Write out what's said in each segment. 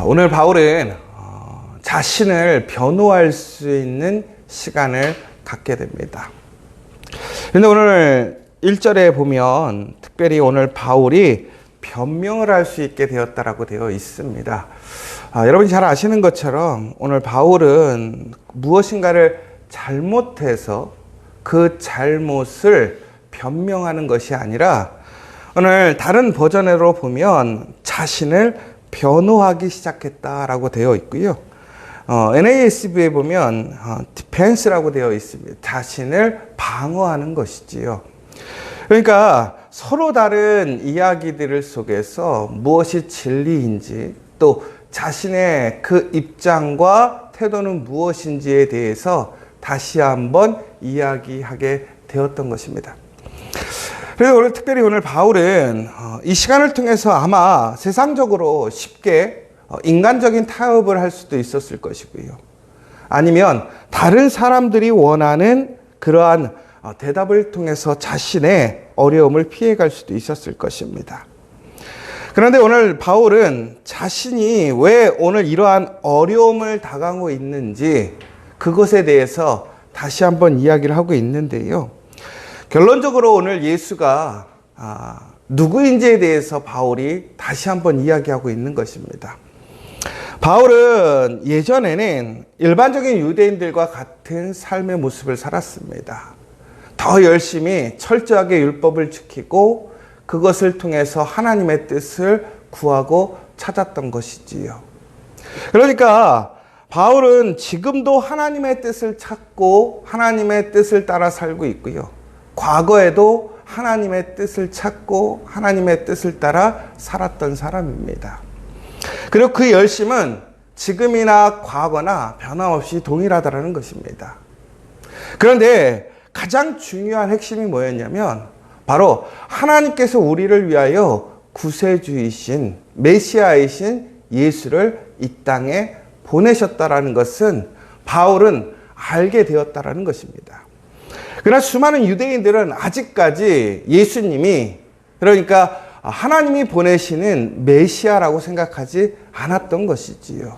오늘 바울은 자신을 변호할 수 있는 시간을 갖게 됩니다. 그런데 오늘 1절에 보면 특별히 오늘 바울이 변명을 할 수 있게 되었다라고 되어 있습니다. 여러분이 잘 아시는 것처럼 오늘 바울은 무엇인가를 잘못해서 그 잘못을 변명하는 것이 아니라 오늘 다른 버전으로 보면 자신을 변호하기 시작했다라고 되어 있고요. NASB에 보면 defense라고 되어 있습니다. 자신을 방어하는 것이지요. 그러니까 서로 다른 이야기들 속에서 무엇이 진리인지 또 자신의 그 입장과 태도는 무엇인지에 대해서 다시 한번 이야기하게 되었던 것입니다. 그래서 오늘 특별히 오늘 바울은 이 시간을 통해서 아마 세상적으로 쉽게 인간적인 타협을 할 수도 있었을 것이고요. 아니면 다른 사람들이 원하는 그러한 대답을 통해서 자신의 어려움을 피해갈 수도 있었을 것입니다. 그런데 오늘 바울은 자신이 왜 오늘 이러한 어려움을 당하고 있는지 그것에 대해서 다시 한번 이야기를 하고 있는데요. 결론적으로 오늘 예수가 누구인지에 대해서 바울이 다시 한번 이야기하고 있는 것입니다. 바울은 예전에는 일반적인 유대인들과 같은 삶의 모습을 살았습니다. 더 열심히 철저하게 율법을 지키고 그것을 통해서 하나님의 뜻을 구하고 찾았던 것이지요. 그러니까 바울은 지금도 하나님의 뜻을 찾고 하나님의 뜻을 따라 살고 있고요. 과거에도 하나님의 뜻을 찾고 하나님의 뜻을 따라 살았던 사람입니다. 그리고 그 열심은 지금이나 과거나 변함없이 동일하다는 것입니다. 그런데 가장 중요한 핵심이 뭐였냐면 바로 하나님께서 우리를 위하여 구세주이신 메시아이신 예수를 이 땅에 보내셨다라는 것은 바울은 알게 되었다라는 것입니다. 그러나 수많은 유대인들은 아직까지 예수님이 그러니까 하나님이 보내시는 메시아라고 생각하지 않았던 것이지요.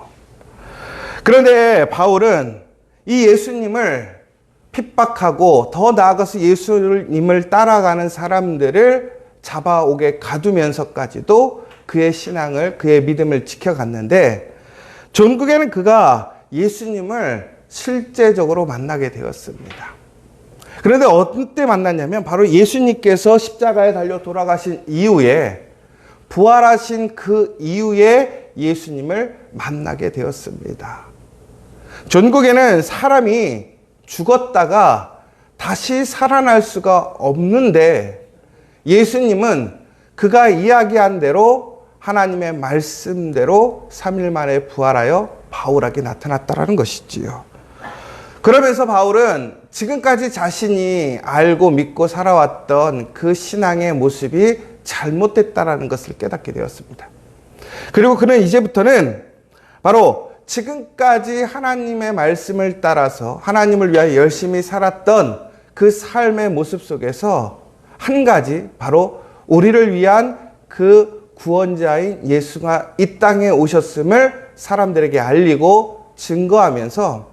그런데 바울은 이 예수님을 핍박하고 더 나아가서 예수님을 따라가는 사람들을 잡아오게 가두면서까지도 그의 신앙을, 그의 믿음을 지켜갔는데 결국에는 그가 예수님을 실제적으로 만나게 되었습니다. 그런데 어때 만났냐면 바로 예수님께서 십자가에 달려 돌아가신 이후에 부활하신 그 이후에 예수님을 만나게 되었습니다. 전국에는 사람이 죽었다가 다시 살아날 수가 없는데 예수님은 그가 이야기한 대로 하나님의 말씀대로 3일 만에 부활하여 바울에게 나타났다는 것이지요. 그러면서 바울은 지금까지 자신이 알고 믿고 살아왔던 그 신앙의 모습이 잘못됐다는 것을 깨닫게 되었습니다. 그리고 그는 이제부터는 바로 지금까지 하나님의 말씀을 따라서 하나님을 위하여 열심히 살았던 그 삶의 모습 속에서 한 가지 바로 우리를 위한 그 구원자인 예수가 이 땅에 오셨음을 사람들에게 알리고 증거하면서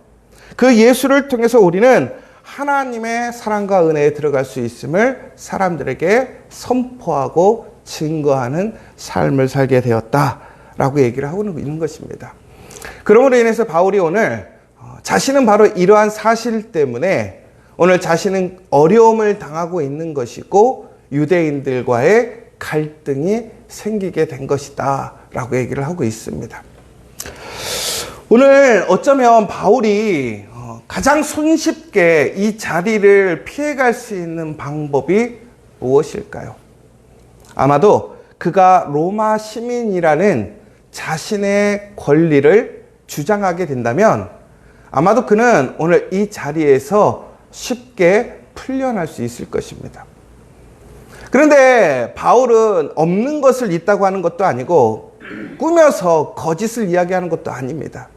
그 예수를 통해서 우리는 하나님의 사랑과 은혜에 들어갈 수 있음을 사람들에게 선포하고 증거하는 삶을 살게 되었다라고 얘기를 하고 있는 것입니다. 그러므로 인해서 바울이 오늘 자신은 바로 이러한 사실 때문에 오늘 자신은 어려움을 당하고 있는 것이고 유대인들과의 갈등이 생기게 된 것이다 라고 얘기를 하고 있습니다. 오늘 어쩌면 바울이 가장 손쉽게 이 자리를 피해갈 수 있는 방법이 무엇일까요? 아마도 그가 로마 시민이라는 자신의 권리를 주장하게 된다면 아마도 그는 오늘 이 자리에서 쉽게 풀려날 수 있을 것입니다. 그런데 바울은 없는 것을 있다고 하는 것도 아니고 꾸며서 거짓을 이야기하는 것도 아닙니다.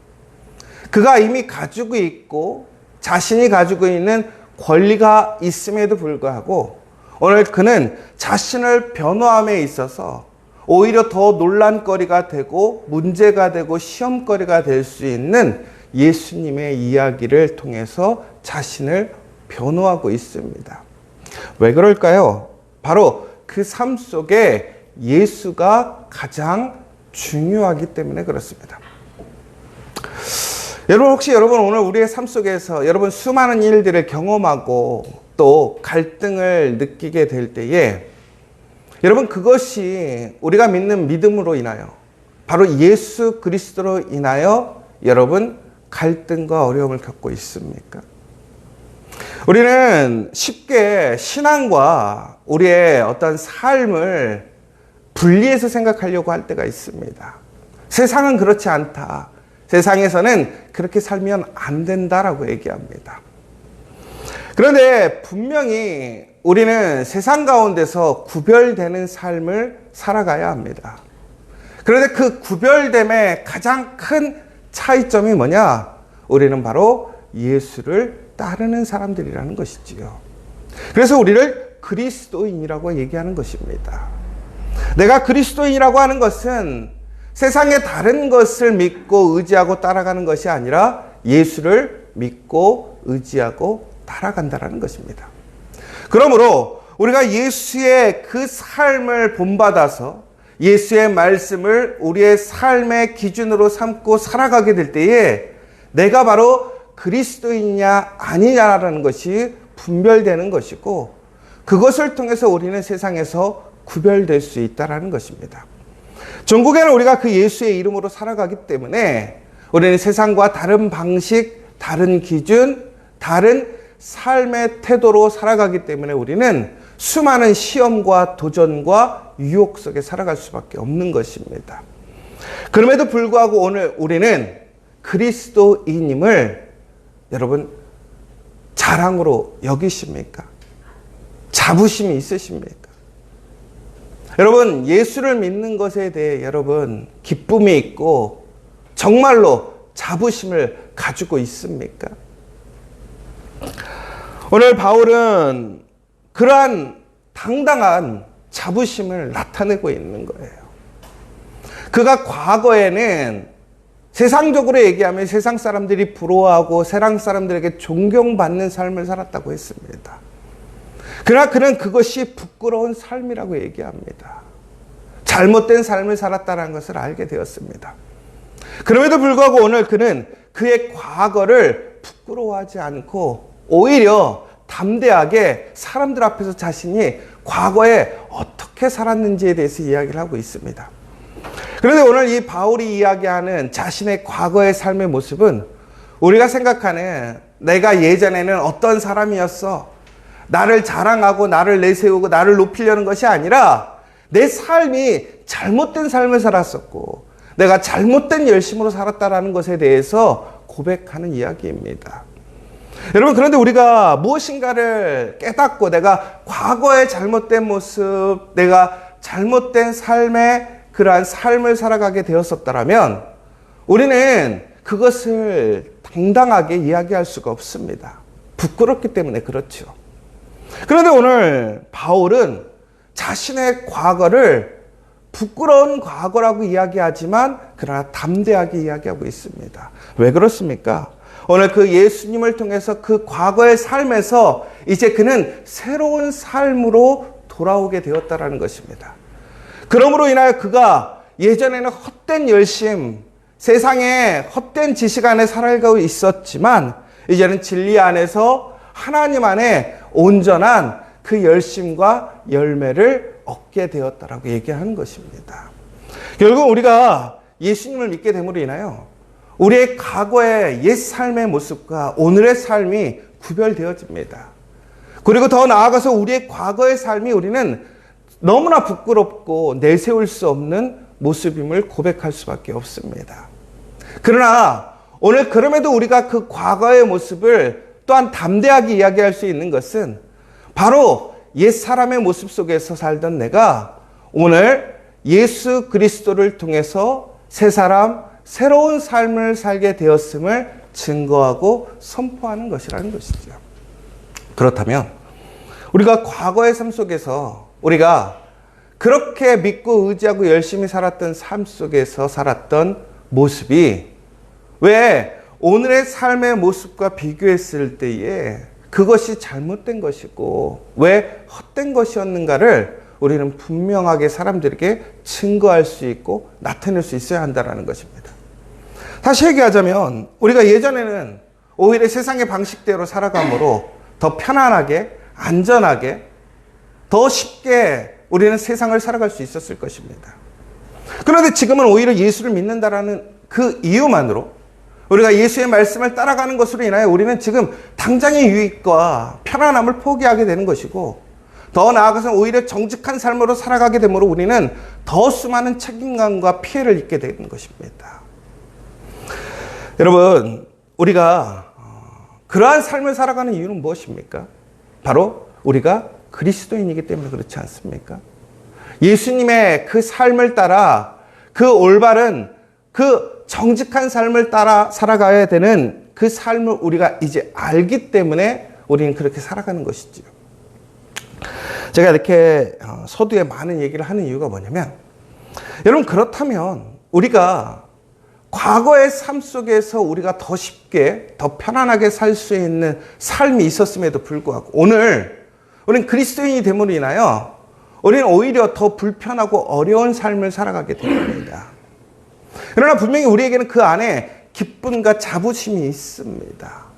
그가 이미 가지고 있고 자신이 가지고 있는 권리가 있음에도 불구하고 오늘 그는 자신을 변호함에 있어서 오히려 더 논란거리가 되고 문제가 되고 시험거리가 될 수 있는 예수님의 이야기를 통해서 자신을 변호하고 있습니다. 왜 그럴까요? 바로 그 삶 속에 예수가 가장 중요하기 때문에 그렇습니다. 여러분, 혹시 오늘 우리의 삶 속에서 여러분 수많은 일들을 경험하고 또 갈등을 느끼게 될 때에 여러분, 그것이 우리가 믿는 믿음으로 인하여 바로 예수 그리스도로 인하여 여러분 갈등과 어려움을 겪고 있습니까? 우리는 쉽게 신앙과 우리의 어떤 삶을 분리해서 생각하려고 할 때가 있습니다. 세상은 그렇지 않다. 세상에서는 그렇게 살면 안 된다라고 얘기합니다. 그런데 분명히 우리는 세상 가운데서 구별되는 삶을 살아가야 합니다. 그런데 그 구별됨의 가장 큰 차이점이 뭐냐? 우리는 바로 예수를 따르는 사람들이라는 것이지요. 그래서 우리를 그리스도인이라고 얘기하는 것입니다. 내가 그리스도인이라고 하는 것은 세상의 다른 것을 믿고 의지하고 따라가는 것이 아니라 예수를 믿고 의지하고 따라간다는 것입니다. 그러므로 우리가 예수의 그 삶을 본받아서 예수의 말씀을 우리의 삶의 기준으로 삼고 살아가게 될 때에 내가 바로 그리스도인이냐 아니냐라는 것이 분별되는 것이고 그것을 통해서 우리는 세상에서 구별될 수 있다는 것입니다. 전국에는 우리가 그 예수의 이름으로 살아가기 때문에 우리는 세상과 다른 방식, 다른 기준, 다른 삶의 태도로 살아가기 때문에 우리는 수많은 시험과 도전과 유혹 속에 살아갈 수밖에 없는 것입니다. 그럼에도 불구하고 오늘 우리는 그리스도인임을 여러분 자랑으로 여기십니까? 자부심이 있으십니까? 여러분, 예수를 믿는 것에 대해 여러분 기쁨이 있고 정말로 자부심을 가지고 있습니까? 오늘 바울은 그러한 당당한 자부심을 나타내고 있는 거예요. 그가 과거에는 세상적으로 얘기하면 세상 사람들이 부러워하고 세상 사람들에게 존경받는 삶을 살았다고 했습니다. 그러나 그는 그것이 부끄러운 삶이라고 얘기합니다. 잘못된 삶을 살았다는 것을 알게 되었습니다. 그럼에도 불구하고 오늘 그는 그의 과거를 부끄러워하지 않고 오히려 담대하게 사람들 앞에서 자신이 과거에 어떻게 살았는지에 대해서 이야기를 하고 있습니다. 그런데 오늘 이 바울이 이야기하는 자신의 과거의 삶의 모습은 우리가 생각하는 내가 예전에는 어떤 사람이었어, 나를 자랑하고 나를 내세우고 나를 높이려는 것이 아니라 내 삶이 잘못된 삶을 살았었고 내가 잘못된 열심으로 살았다라는 것에 대해서 고백하는 이야기입니다. 여러분, 그런데 우리가 무엇인가를 깨닫고 내가 과거의 잘못된 모습, 내가 잘못된 삶의 그러한 삶을 살아가게 되었었다면 우리는 그것을 당당하게 이야기할 수가 없습니다. 부끄럽기 때문에 그렇죠. 그런데 오늘 바울은 자신의 과거를 부끄러운 과거라고 이야기하지만 그러나 담대하게 이야기하고 있습니다. 왜 그렇습니까? 오늘 그 예수님을 통해서 그 과거의 삶에서 이제 그는 새로운 삶으로 돌아오게 되었다는 것입니다. 그러므로 인하여 그가 예전에는 헛된 열심, 세상의 헛된 지식 안에 살아가고 있었지만 이제는 진리 안에서 하나님 안에 온전한 그 열심과 열매를 얻게 되었다라고 얘기하는 것입니다. 결국 우리가 예수님을 믿게 됨으로 인하여 우리의 과거의 옛 삶의 모습과 오늘의 삶이 구별되어집니다. 그리고 더 나아가서 우리의 과거의 삶이 우리는 너무나 부끄럽고 내세울 수 없는 모습임을 고백할 수밖에 없습니다. 그러나 오늘 그럼에도 우리가 그 과거의 모습을 또한 담대하게 이야기할 수 있는 것은 바로 옛 사람의 모습 속에서 살던 내가 오늘 예수 그리스도를 통해서 새 사람, 새로운 삶을 살게 되었음을 증거하고 선포하는 것이라는 것이죠. 그렇다면 우리가 과거의 삶 속에서 우리가 그렇게 믿고 의지하고 열심히 살았던 삶 속에서 살았던 모습이 왜 오늘의 삶의 모습과 비교했을 때에 그것이 잘못된 것이고 왜 헛된 것이었는가를 우리는 분명하게 사람들에게 증거할 수 있고 나타낼 수 있어야 한다는 것입니다. 다시 얘기하자면 우리가 예전에는 오히려 세상의 방식대로 살아감으로 더 편안하게 안전하게 더 쉽게 우리는 세상을 살아갈 수 있었을 것입니다. 그런데 지금은 오히려 예수를 믿는다라는 그 이유만으로 우리가 예수의 말씀을 따라가는 것으로 인하여 우리는 지금 당장의 유익과 편안함을 포기하게 되는 것이고 더 나아가서 오히려 정직한 삶으로 살아가게 되므로 우리는 더 수많은 책임감과 피해를 입게 되는 것입니다. 여러분, 우리가 그러한 삶을 살아가는 이유는 무엇입니까? 바로 우리가 그리스도인이기 때문에 그렇지 않습니까? 예수님의 그 삶을 따라 그 올바른 그 정직한 삶을 따라 살아가야 되는 그 삶을 우리가 이제 알기 때문에 우리는 그렇게 살아가는 것이지요. 제가 이렇게 서두에 많은 얘기를 하는 이유가 뭐냐면 여러분 그렇다면 우리가 과거의 삶 속에서 우리가 더 쉽게 더 편안하게 살 수 있는 삶이 있었음에도 불구하고 오늘 우리는 그리스도인이 됨으로 인하여 우리는 오히려 더 불편하고 어려운 삶을 살아가게 됩니다. 그러나 분명히 우리에게는 그 안에 기쁨과 자부심이 있습니다.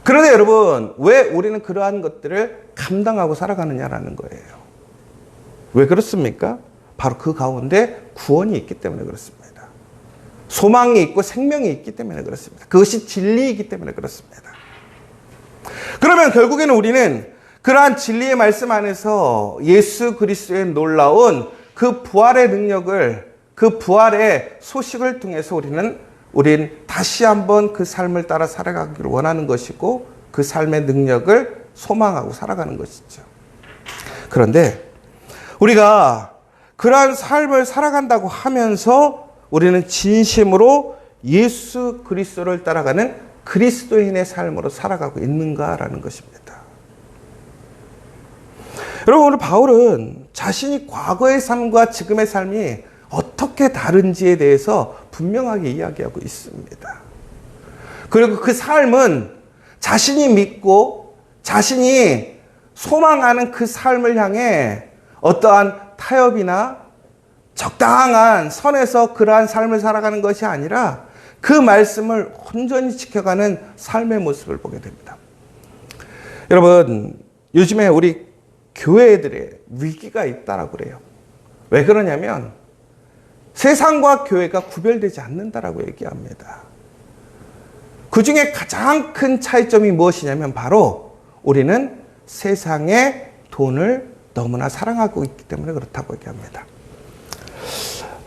그런데 여러분, 왜 우리는 그러한 것들을 감당하고 살아가느냐라는 거예요. 왜 그렇습니까? 바로 그 가운데 구원이 있기 때문에 그렇습니다. 소망이 있고 생명이 있기 때문에 그렇습니다. 그것이 진리이기 때문에 그렇습니다. 그러면 결국에는 우리는 그러한 진리의 말씀 안에서 예수 그리스도의 놀라운 그 부활의 능력을 그 부활의 소식을 통해서 우린 다시 한번 그 삶을 따라 살아가기를 원하는 것이고 그 삶의 능력을 소망하고 살아가는 것이죠. 그런데 우리가 그러한 삶을 살아간다고 하면서 우리는 진심으로 예수 그리스도를 따라가는 그리스도인의 삶으로 살아가고 있는가라는 것입니다. 여러분, 오늘 바울은 자신이 과거의 삶과 지금의 삶이 어떻게 다른지에 대해서 분명하게 이야기하고 있습니다. 그리고 그 삶은 자신이 믿고 자신이 소망하는 그 삶을 향해 어떠한 타협이나 적당한 선에서 그러한 삶을 살아가는 것이 아니라 그 말씀을 온전히 지켜가는 삶의 모습을 보게 됩니다. 여러분, 요즘에 우리 교회들의 위기가 있다라고 그래요. 왜 그러냐면 세상과 교회가 구별되지 않는다라고 얘기합니다. 그 중에 가장 큰 차이점이 무엇이냐면 바로 우리는 세상의 돈을 너무나 사랑하고 있기 때문에 그렇다고 얘기합니다.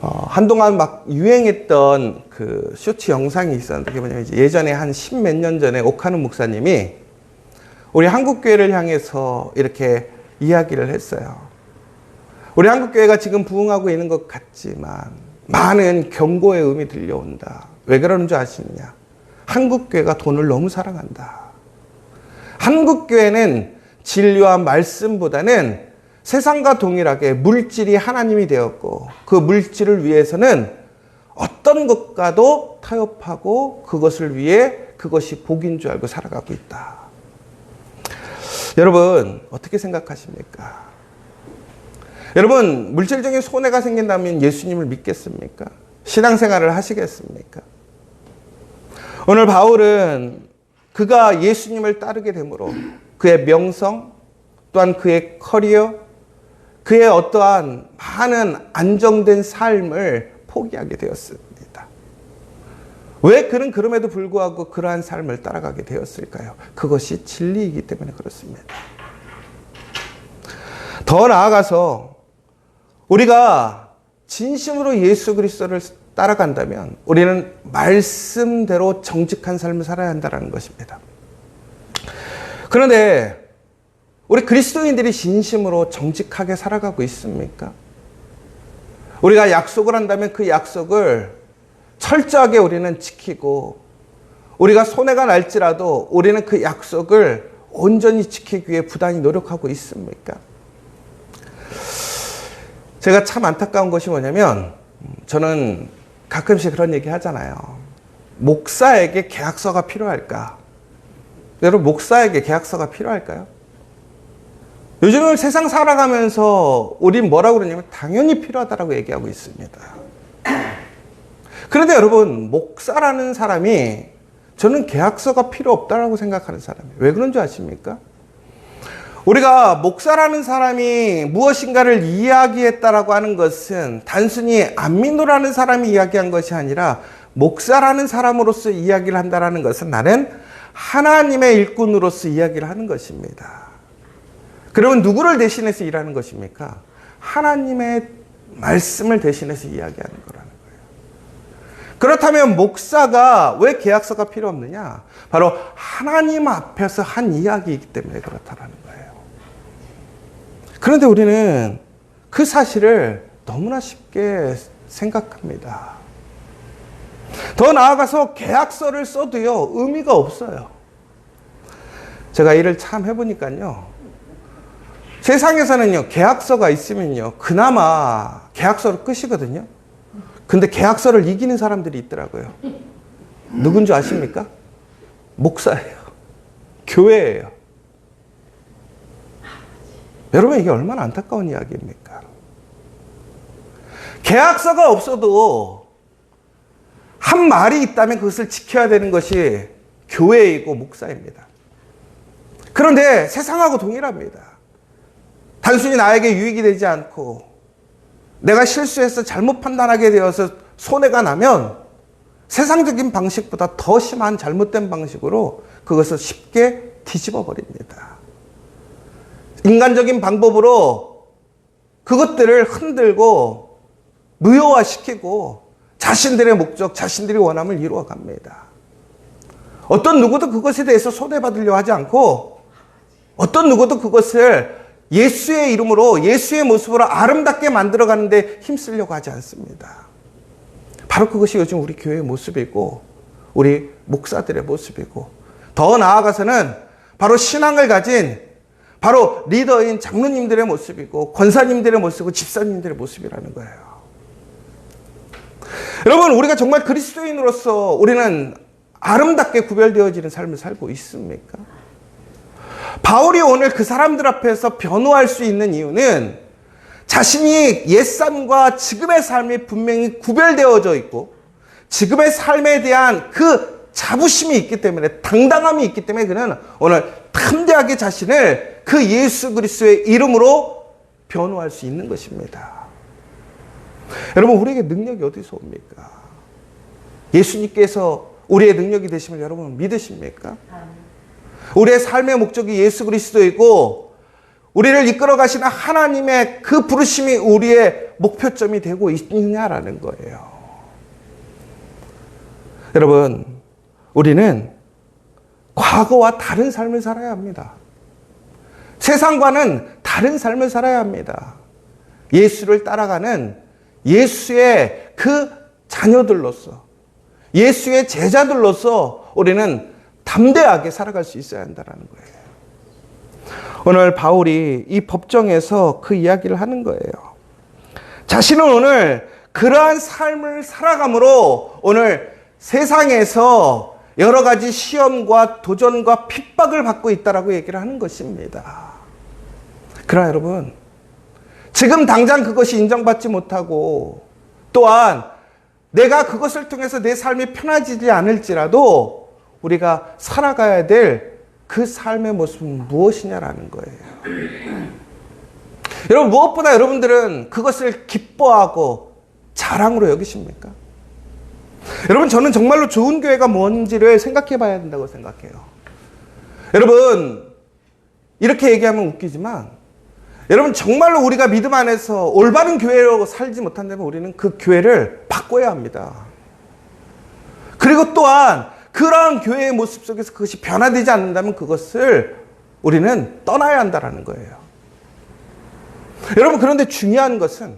한동안 막 유행했던 그 쇼츠 영상이 있었는데 그게 뭐냐면 예전에 한 10몇 년 전에 오카노 목사님이 우리 한국교회를 향해서 이렇게 이야기를 했어요. 우리 한국교회가 지금 부흥하고 있는 것 같지만 많은 경고의 음이 들려온다. 왜 그러는 줄 아시느냐? 한국교회가 돈을 너무 사랑한다. 한국교회는 진리와 말씀보다는 세상과 동일하게 물질이 하나님이 되었고 그 물질을 위해서는 어떤 것과도 타협하고 그것을 위해 그것이 복인 줄 알고 살아가고 있다. 여러분, 어떻게 생각하십니까? 여러분, 물질적인 손해가 생긴다면 예수님을 믿겠습니까? 신앙생활을 하시겠습니까? 오늘 바울은 그가 예수님을 따르게 되므로 그의 명성, 또한 그의 커리어, 그의 어떠한 많은 안정된 삶을 포기하게 되었습니다. 왜 그는 그럼에도 불구하고 그러한 삶을 따라가게 되었을까요? 그것이 진리이기 때문에 그렇습니다. 더 나아가서 우리가 진심으로 예수 그리스도를 따라간다면 우리는 말씀대로 정직한 삶을 살아야 한다는 것입니다. 그런데 우리 그리스도인들이 진심으로 정직하게 살아가고 있습니까? 우리가 약속을 한다면 그 약속을 철저하게 우리는 지키고 우리가 손해가 날지라도 우리는 그 약속을 온전히 지키기 위해 부단히 노력하고 있습니까? 제가 참 안타까운 것이 뭐냐면 저는 가끔씩 그런 얘기 하잖아요. 목사에게 계약서가 필요할까? 여러분, 목사에게 계약서가 필요할까요? 요즘은 세상 살아가면서 우린 뭐라고 그러냐면 당연히 필요하다라고 얘기하고 있습니다. 그런데 여러분, 목사라는 사람이 저는 계약서가 필요 없다라고 생각하는 사람이에요. 왜 그런 줄 아십니까? 우리가 목사라는 사람이 무엇인가를 이야기했다라고 하는 것은 단순히 안 믿노라는 사람이 이야기한 것이 아니라 목사라는 사람으로서 이야기를 한다라는 것은 나는 하나님의 일꾼으로서 이야기를 하는 것입니다. 그러면 누구를 대신해서 일하는 것입니까? 하나님의 말씀을 대신해서 이야기하는 거라는 거예요. 그렇다면 목사가 왜 계약서가 필요 없느냐? 바로 하나님 앞에서 한 이야기이기 때문에 그렇다라는 거예요. 그런데 우리는 그 사실을 너무나 쉽게 생각합니다. 더 나아가서 계약서를 써도요, 의미가 없어요. 제가 일을 참 해보니까요, 세상에서는요, 계약서가 있으면요, 그나마 계약서로 끝이거든요. 근데 계약서를 이기는 사람들이 있더라고요. 누군 줄 아십니까? 목사예요. 교회예요. 여러분, 이게 얼마나 안타까운 이야기입니까? 계약서가 없어도 한 말이 있다면 그것을 지켜야 되는 것이 교회이고 목사입니다. 그런데 세상하고 동일합니다. 단순히 나에게 유익이 되지 않고 내가 실수해서 잘못 판단하게 되어서 손해가 나면 세상적인 방식보다 더 심한 잘못된 방식으로 그것을 쉽게 뒤집어 버립니다. 인간적인 방법으로 그것들을 흔들고 무효화시키고 자신들의 목적, 자신들의 원함을 이루어 갑니다. 어떤 누구도 그것에 대해서 손해받으려 하지 않고 어떤 누구도 그것을 예수의 이름으로, 예수의 모습으로 아름답게 만들어가는데 힘쓰려고 하지 않습니다. 바로 그것이 요즘 우리 교회의 모습이고 우리 목사들의 모습이고 더 나아가서는 바로 신앙을 가진 바로 리더인 장로님들의 모습이고 권사님들의 모습이고 집사님들의 모습이라는 거예요. 여러분, 우리가 정말 그리스도인으로서 우리는 아름답게 구별되어지는 삶을 살고 있습니까? 바울이 오늘 그 사람들 앞에서 변호할 수 있는 이유는 자신이 옛삶과 지금의 삶이 분명히 구별되어져 있고 지금의 삶에 대한 그 자부심이 있기 때문에, 당당함이 있기 때문에 그는 오늘 담대하게 자신을 그 예수 그리스도의 이름으로 변호할 수 있는 것입니다. 여러분, 우리에게 능력이 어디서 옵니까? 예수님께서 우리의 능력이 되심을 여러분 믿으십니까? 우리의 삶의 목적이 예수 그리스도이고 우리를 이끌어 가시는 하나님의 그 부르심이 우리의 목표점이 되고 있느냐라는 거예요. 여러분, 우리는 과거와 다른 삶을 살아야 합니다. 세상과는 다른 삶을 살아야 합니다. 예수를 따라가는 예수의 그 자녀들로서, 예수의 제자들로서 우리는 담대하게 살아갈 수 있어야 한다는 거예요. 오늘 바울이 이 법정에서 그 이야기를 하는 거예요. 자신은 오늘 그러한 삶을 살아감으로 오늘 세상에서 여러 가지 시험과 도전과 핍박을 받고 있다라고 얘기를 하는 것입니다. 그러나 여러분, 지금 당장 그것이 인정받지 못하고 또한 내가 그것을 통해서 내 삶이 편해지지 않을지라도 우리가 살아가야 될 그 삶의 모습은 무엇이냐라는 거예요. 여러분, 무엇보다 여러분들은 그것을 기뻐하고 자랑으로 여기십니까? 여러분, 저는 정말로 좋은 교회가 뭔지를 생각해 봐야 된다고 생각해요. 여러분, 이렇게 얘기하면 웃기지만 여러분, 정말로 우리가 믿음 안에서 올바른 교회로 살지 못한다면 우리는 그 교회를 바꿔야 합니다. 그리고 또한 그러한 교회의 모습 속에서 그것이 변화되지 않는다면 그것을 우리는 떠나야 한다는 거예요. 여러분, 그런데 중요한 것은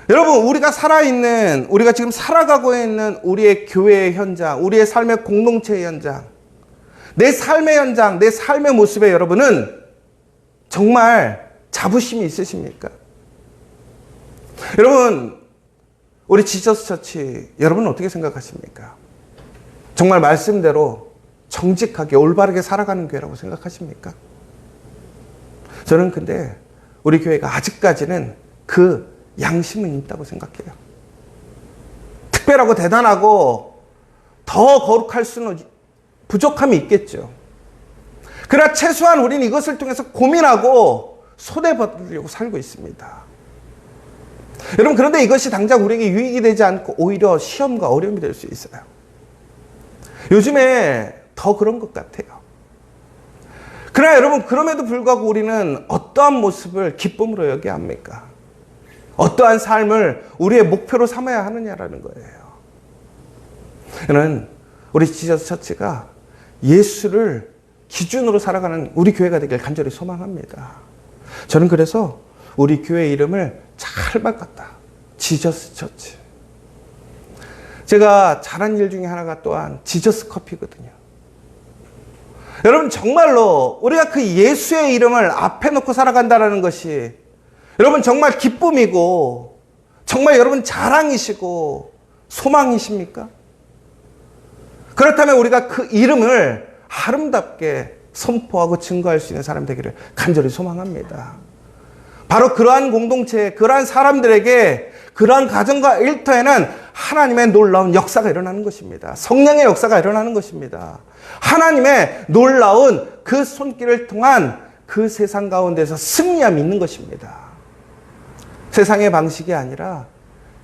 여러분, 우리가 살아있는, 우리가 지금 살아가고 있는 우리의 교회의 현장, 우리의 삶의 공동체의 현장, 내 삶의 현장, 내 삶의 모습에 여러분은 정말 자부심이 있으십니까? 여러분, 우리 지저스 처치, 여러분은 어떻게 생각하십니까? 정말 말씀대로 정직하게 올바르게 살아가는 교회라고 생각하십니까? 저는 근데 우리 교회가 아직까지는 그 양심은 있다고 생각해요. 특별하고 대단하고 더 거룩할 수는 부족함이 있겠죠. 그러나 최소한 우리는 이것을 통해서 고민하고 손해보려고 살고 있습니다. 여러분, 그런데 이것이 당장 우리에게 유익이 되지 않고 오히려 시험과 어려움이 될 수 있어요. 요즘에 더 그런 것 같아요. 그러나 여러분, 그럼에도 불구하고 우리는 어떠한 모습을 기쁨으로 여겨야 합니까? 어떠한 삶을 우리의 목표로 삼아야 하느냐라는 거예요. 저는 우리 지저스 처치가 예수를 기준으로 살아가는 우리 교회가 되길 간절히 소망합니다. 저는 그래서 우리 교회 이름을 잘 바꿨다. 지저스 처치. 제가 잘한 일 중에 하나가 또한 지저스 커피거든요. 여러분, 정말로 우리가 그 예수의 이름을 앞에 놓고 살아간다는 것이 여러분 정말 기쁨이고 정말 여러분 자랑이시고 소망이십니까? 그렇다면 우리가 그 이름을 아름답게 선포하고 증거할 수 있는 사람 되기를 간절히 소망합니다. 바로 그러한 공동체, 그러한 사람들에게, 그러한 가정과 일터에는 하나님의 놀라운 역사가 일어나는 것입니다. 성령의 역사가 일어나는 것입니다. 하나님의 놀라운 그 손길을 통한 그 세상 가운데서 승리함이 있는 것입니다. 세상의 방식이 아니라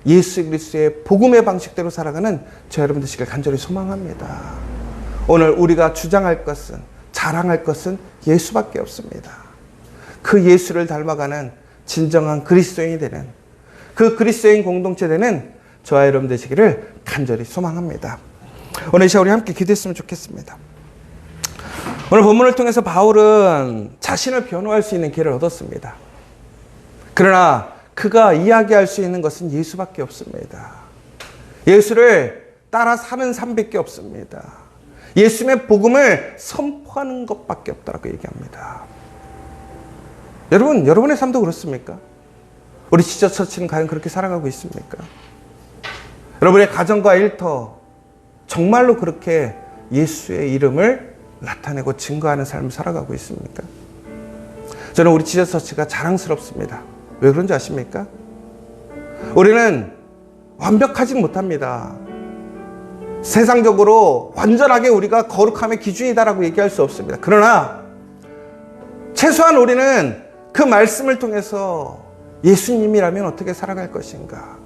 예수 그리스도의 복음의 방식대로 살아가는 저 여러분 되시길 간절히 소망합니다. 오늘 우리가 주장할 것은, 자랑할 것은 예수밖에 없습니다. 그 예수를 닮아가는 진정한 그리스도인이 되는, 그 그리스도인 공동체 되는 저와 여러분 되시기를 간절히 소망합니다. 오늘 이 시간 우리 함께 기도했으면 좋겠습니다. 오늘 본문을 통해서 바울은 자신을 변호할 수 있는 기회를 얻었습니다. 그러나 그가 이야기할 수 있는 것은 예수밖에 없습니다. 예수를 따라 사는 삶밖에 없습니다. 예수님의 복음을 선포하는 것밖에 없다고 얘기합니다. 여러분, 여러분의 삶도 그렇습니까? 우리 지저스 처치는 과연 그렇게 살아가고 있습니까? 여러분의 가정과 일터, 정말로 그렇게 예수의 이름을 나타내고 증거하는 삶을 살아가고 있습니까? 저는 우리 지저스 처치가 자랑스럽습니다. 왜 그런지 아십니까? 우리는 완벽하지 못합니다. 세상적으로 완전하게 우리가 거룩함의 기준이다라고 얘기할 수 없습니다. 그러나 최소한 우리는 그 말씀을 통해서 예수님이라면 어떻게 살아갈 것인가,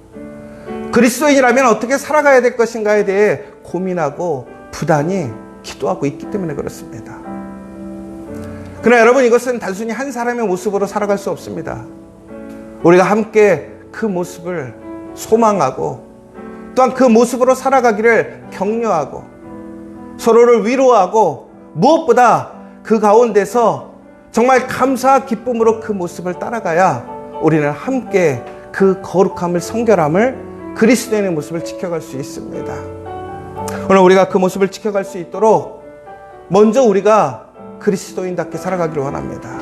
그리스도인이라면 어떻게 살아가야 될 것인가에 대해 고민하고 부단히 기도하고 있기 때문에 그렇습니다. 그러나 여러분, 이것은 단순히 한 사람의 모습으로 살아갈 수 없습니다. 우리가 함께 그 모습을 소망하고 또한 그 모습으로 살아가기를 격려하고 서로를 위로하고 무엇보다 그 가운데서 정말 감사와 기쁨으로 그 모습을 따라가야 우리는 함께 그 거룩함을, 성결함을, 그리스도인의 모습을 지켜갈 수 있습니다. 오늘 우리가 그 모습을 지켜갈 수 있도록 먼저 우리가 그리스도인답게 살아가기를 원합니다.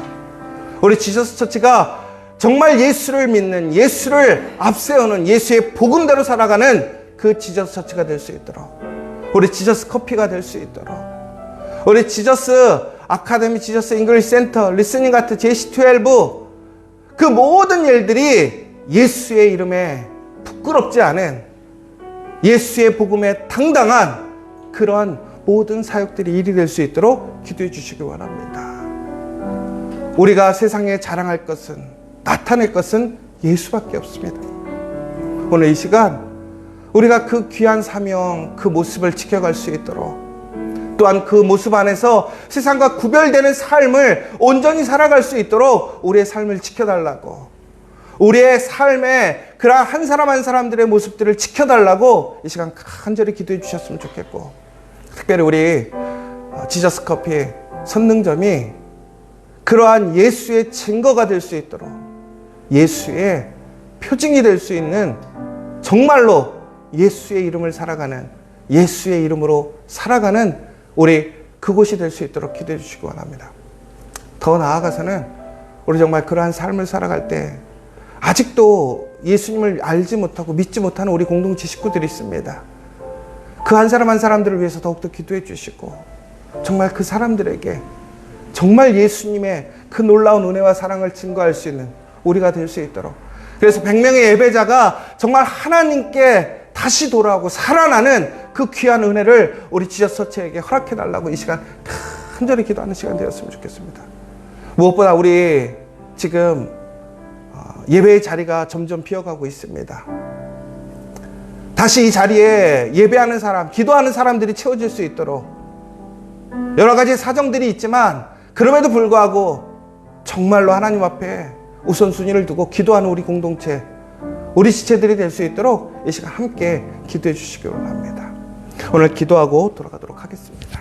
우리 지저스 처치가 정말 예수를 믿는, 예수를 앞세우는, 예수의 복음대로 살아가는 그 지저스 처치가 될 수 있도록, 우리 지저스 커피가 될 수 있도록, 우리 지저스 아카데미, 지저스 잉글리시 센터, 리스닝 같은 JC12, 그 모든 일들이 예수의 이름에 부끄럽지 않은, 예수의 복음에 당당한 그런 모든 사역들이 일이 될 수 있도록 기도해 주시기 원합니다. 우리가 세상에 자랑할 것은, 나타낼 것은 예수밖에 없습니다. 오늘 이 시간 우리가 그 귀한 사명, 그 모습을 지켜갈 수 있도록, 또한 그 모습 안에서 세상과 구별되는 삶을 온전히 살아갈 수 있도록 우리의 삶을 지켜달라고, 우리의 삶에 그러한 한 사람 한 사람들의 모습들을 지켜달라고 이 시간 간절히 기도해 주셨으면 좋겠고, 특별히 우리 지저스 커피 선능점이 그러한 예수의 증거가 될 수 있도록, 예수의 표징이 될 수 있는, 정말로 예수의 이름을 살아가는, 예수의 이름으로 살아가는 우리 그곳이 될 수 있도록 기도해 주시기 원합니다. 더 나아가서는 우리 정말 그러한 삶을 살아갈 때 아직도 예수님을 알지 못하고 믿지 못하는 우리 공동체 식구들이 있습니다. 그 한 사람 한 사람들을 위해서 더욱더 기도해 주시고 정말 그 사람들에게 정말 예수님의 그 놀라운 은혜와 사랑을 증거할 수 있는 우리가 될 수 있도록, 그래서 100명의 예배자가 정말 하나님께 다시 돌아오고 살아나는 그 귀한 은혜를 우리 지저처치에게 허락해 달라고 이 시간 간절히 기도하는 시간 되었으면 좋겠습니다. 무엇보다 우리 지금 예배의 자리가 점점 비어가고 있습니다. 다시 이 자리에 예배하는 사람, 기도하는 사람들이 채워질 수 있도록 여러 가지 사정들이 있지만 그럼에도 불구하고 정말로 하나님 앞에 우선순위를 두고 기도하는 우리 공동체, 우리 지체들이 될 수 있도록 이 시간 함께 기도해 주시기 원합니다. 오늘 기도하고 돌아가도록 하겠습니다.